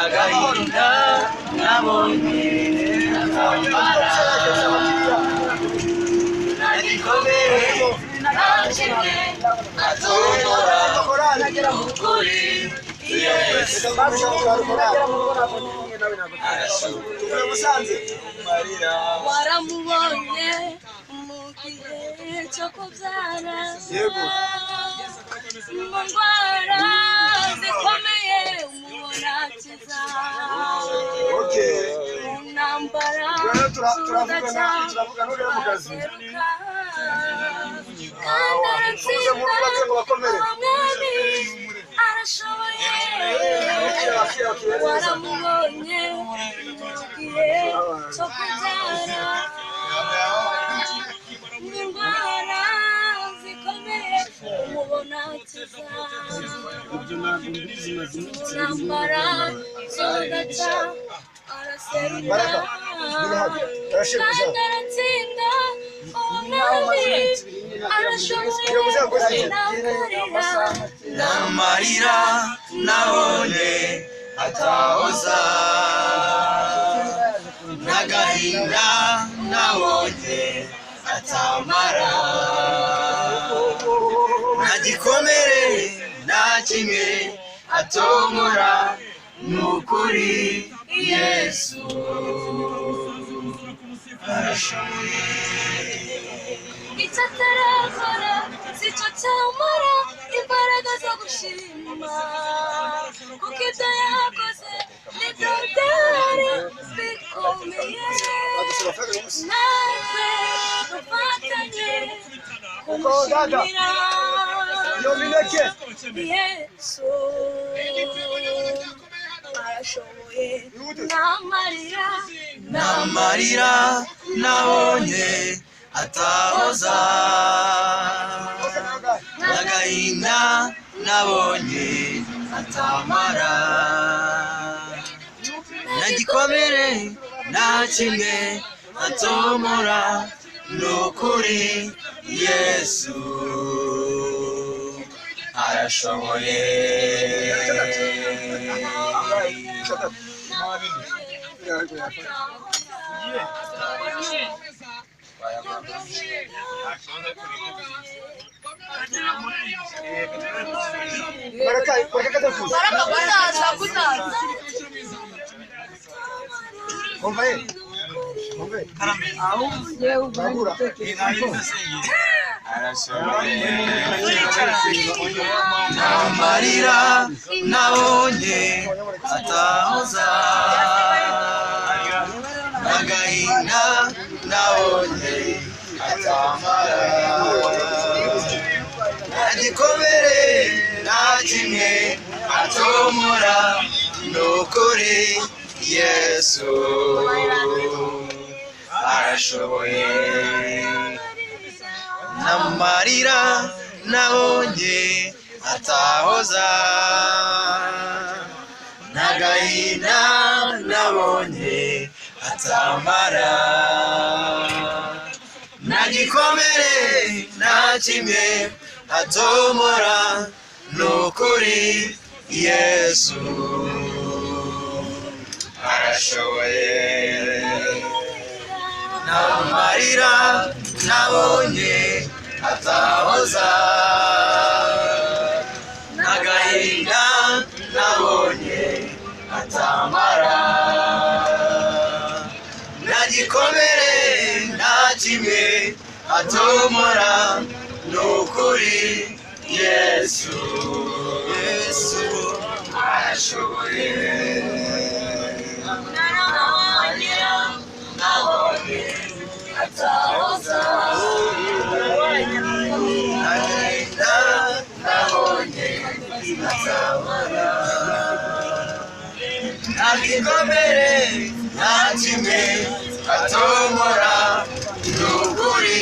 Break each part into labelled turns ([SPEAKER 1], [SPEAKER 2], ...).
[SPEAKER 1] agahinda nabonye atambara nagikomere nakimwe atomora ukuri Yesu
[SPEAKER 2] waramubonye mu gihe cyo kubyara mu ndwara zikomeye umubona akiza mu ntambara tudaca aseruka kandi aratsinda umwami arashoboye waramubonye mu gihe cyo kubyara indwara zikomeye umubona akiza intambara zodaca araseruka kandi aratsinda umwami arashoboye
[SPEAKER 1] n'amarira nabonye atahoza n'agahinda nabonye atamara nagikomere nta kimwe atomora n'ukuri Yesu arashoboye
[SPEAKER 2] icyo atarakora sicyo cyamara imbaraga zo gushima kuko ibyo yakoze nibyo byari bikomeye natwe dufatanye kumushimira Yesu arashoboye
[SPEAKER 1] n'amarira nabonye atahoza n'agahinda nabonye atamara nagikomere nta kimwe atomora n'ukuri Yesu arashoboye n'amarira nabonye atahoza n'agahinda nabonye atamara nagikomere nta kimwe atomora n'ukuri Yesu arashoboye n'amarira nabonye atahoza n'agahinda nabonye atamara nagikomere nta kimwe atomora n'ukuri Yesu arashoboye n'amarira nabonye atahoza n'agahinda nabonye atamara nagikomere nta kimwe atomora n'ukuri Yesu arashoboye nabonye atahoza n'agahinda nabonye atamara nagikomere nta kimwe atomora n'ukuri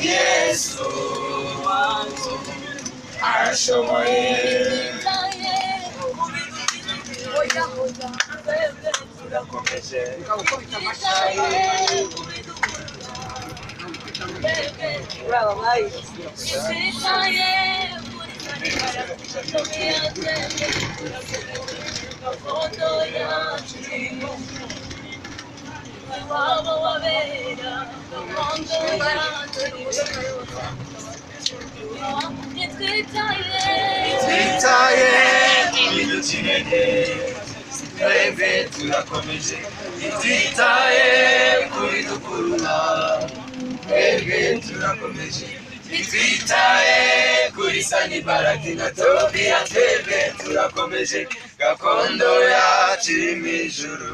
[SPEAKER 1] Yesu arashoboye turakomeje
[SPEAKER 2] Bravo, vai. gakondo yacu iwabo wabera gakondo yacu
[SPEAKER 1] twitaye ibidukeneye twebwe turakomeje twitaye kuri dukurura twebwe turakomeje twitaye kuri Sanibati na Tobiya twebwe turakomeje gakondo yacu iri mu ijuru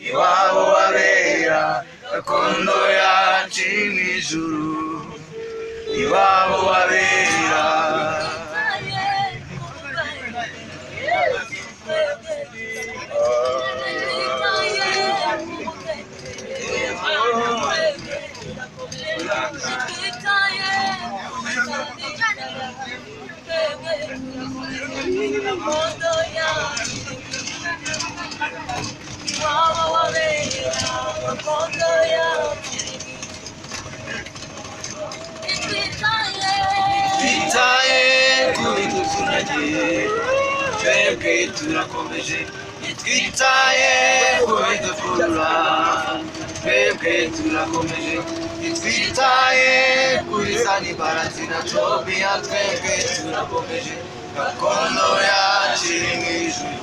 [SPEAKER 1] iwabo wabera gakondo yacu iri mu ijuru iwabo wabera twitaye kuri duturage twebwe turakomeje twitaye kuri dukurura twebwe turakomeje twitaye kuri Sanibati na Tobiya twebwe turakomeje gakondo yacu iri mu ijuru